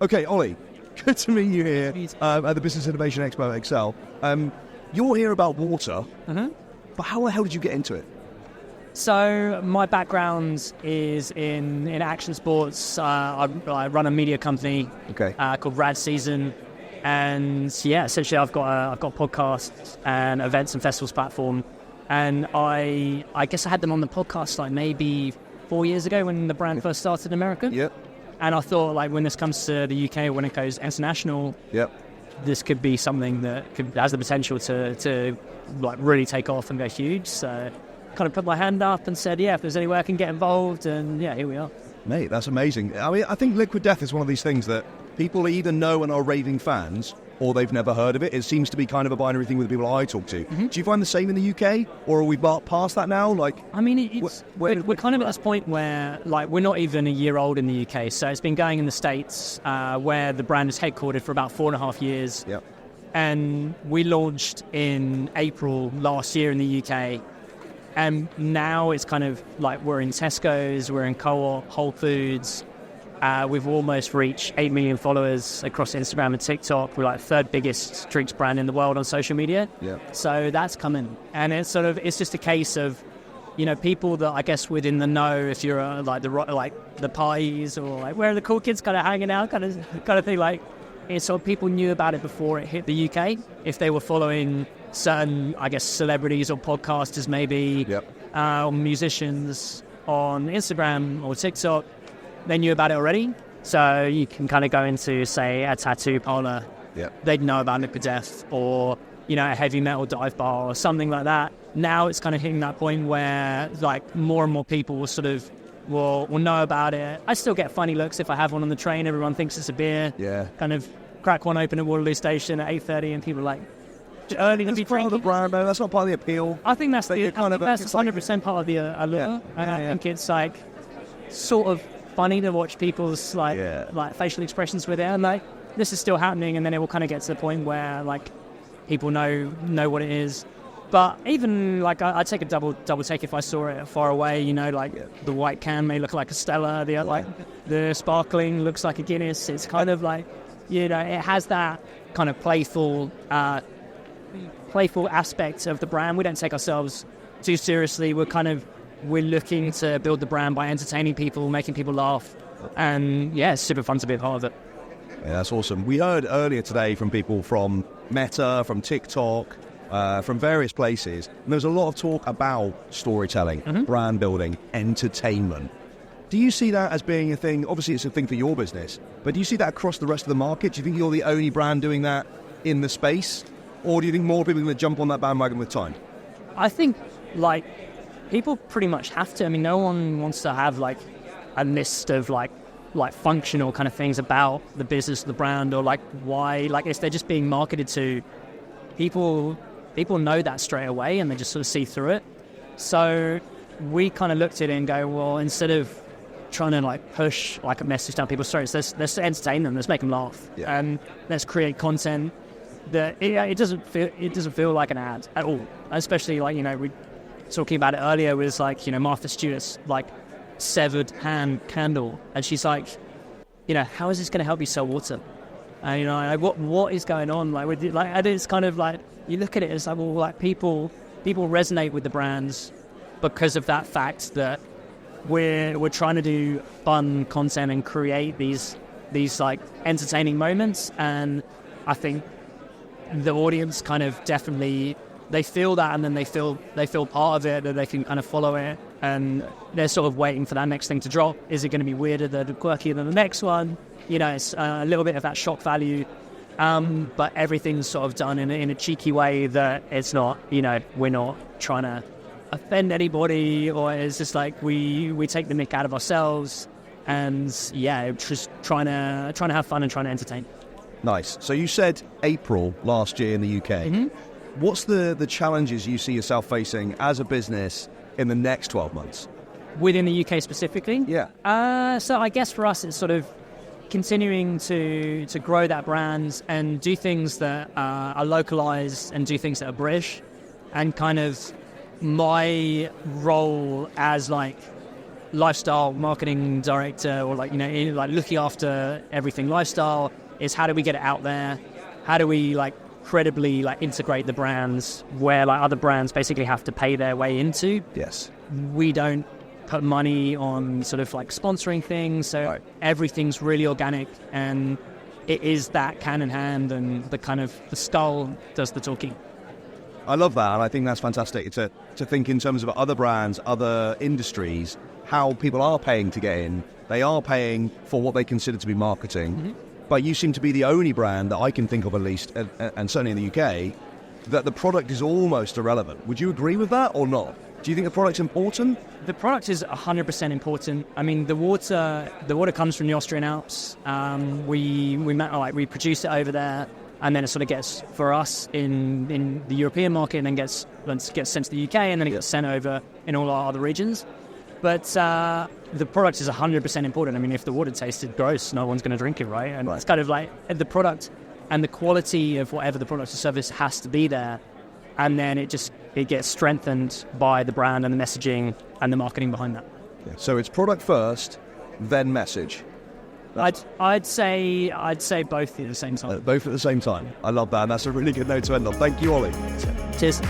Okay, Oli, good to meet you here at the Business Innovation Expo at Excel. You're here about water, but how the hell did you get into it? So my background is in action sports. I run a media company called Rad Season, and essentially I've got a podcast and events and festivals platform, and I guess I had them on the podcast like maybe 4 years ago when the brand first started in America. Yep. And I thought like when this comes to the UK, when it goes international, this could be something that has the potential to like really take off and go huge. So kind of put my hand up and said, if there's any way I can get involved, and here we are. Mate, that's amazing. I mean, I think Liquid Death is one of these things that people either know and are raving fans, or they've never heard of it. It seems to be kind of a binary thing with the people I talk to. Do you find the same in the UK, or are we past that now? Like, I mean, we're kind of at this point where like we're not even a year old in the UK, so it's been going in the States where the brand is headquartered for about 4.5 years. Yep. And we launched in April last year in the UK. And now it's kind of like we're in Tesco's, we're in Co-op, Whole Foods. We've almost reached 8 million followers across Instagram and TikTok. We're like third biggest drinks brand in the world on social media. Yeah. So that's coming. And it's just a case of, people that I guess within the know, if you're like the parties or like where are the cool kids kind of hanging out kind of thing, like it's sort of people knew about it before it hit the UK. If they were following certain, I guess, celebrities or podcasters maybe, or musicians on Instagram or TikTok, they knew about it already. So you can kind of go into, say, a tattoo parlor. They'd know about Liquid Death, or, a heavy metal dive bar or something like that. Now it's kind of hitting that point where like more and more people will sort of will know about it. I still get funny looks if I have one on the train. Everyone thinks it's a beer. Yeah. Kind of crack one open at Waterloo Station at 8:30 and people are like, early to be drinking. That's part of the brand, though. That's not part of the appeal. I think that's 100% part of the allure. I think it's like sort of funny to watch people's like facial expressions with it, and like this is still happening, and then it will kind of get to the point where like people know what it is. But even like I'd take a double take if I saw it far away. The white can may look like a Stella, the sparkling looks like a Guinness. It's kind of like it has that kind of playful aspect of the brand. We don't take ourselves too seriously. We're looking to build the brand by entertaining people, making people laugh, and it's super fun to be a part of it. Yeah, that's awesome. We heard earlier today from people from Meta, from TikTok, from various places, and there was a lot of talk about storytelling, brand building, entertainment. Do you see that as being a thing? Obviously it's a thing for your business, but do you see that across the rest of the market? Do you think you're the only brand doing that in the space, or do you think more people are going to jump on that bandwagon with time? I think like people pretty much have to. I mean, no one wants to have like a list of like functional kind of things about the business, the brand, or like why, like if they're just being marketed to, people know that straight away and they just sort of see through it. So we kind of looked at it and go, well, instead of trying to like push like a message down people's throats, let's entertain them, let's make them laugh, and let's create content that it doesn't feel like an ad at all. Especially like we talking about it earlier with like Martha Stewart's like severed hand candle, and she's like, how is this going to help you sell water? And like, what is going on like with like, and it's kind of like you look at it as like, well, like people resonate with the brands because of that fact that we're trying to do fun content and create these like entertaining moments, and I think the audience kind of definitely they feel that, and then they feel part of it, that they can kind of follow it, and they're sort of waiting for that next thing to drop. Is it going to be weirder than quirkier than the next one? It's a little bit of that shock value, but everything's sort of done in a cheeky way that it's not, we're not trying to offend anybody, or it's just like we take the mick out of ourselves, and just trying to have fun and trying to entertain. Nice. So you said April last year in the UK. What's the challenges you see yourself facing as a business in the next 12 months? Within the UK specifically? Yeah. So I guess for us it's sort of continuing to grow that brand and do things that are localized and do things that are British, and kind of my role as like lifestyle marketing director, or like, like looking after everything lifestyle, is how do we get it out there? How do we like credibly like integrate the brands where like other brands basically have to pay their way into? Yes. We don't put money on sort of like sponsoring things, so everything's really organic, and it is that hand in hand, and the skull does the talking. I love that, and I think that's fantastic to think in terms of other brands, other industries, how people are paying to get in. They are paying for what they consider to be marketing, but you seem to be the only brand that I can think of, at least, and certainly in the UK, that the product is almost irrelevant. Would you agree with that or not? Do you think the product's important? The product is 100% important. I mean, the water comes from the Austrian Alps. We produce it over there, and then it sort of gets, for us in the European market, and then gets sent to the UK, and then it gets sent over in all our other regions. But the product is 100% important. I mean, if the water tasted gross, no one's going to drink it, right? And it's kind of like the product and the quality of whatever the product or service has to be there. And then it gets strengthened by the brand and the messaging and the marketing behind that. Yeah. So it's product first, then message. I'd say both at the same time. Both at the same time. I love that, and that's a really good note to end on. Thank you, Oli. Cheers.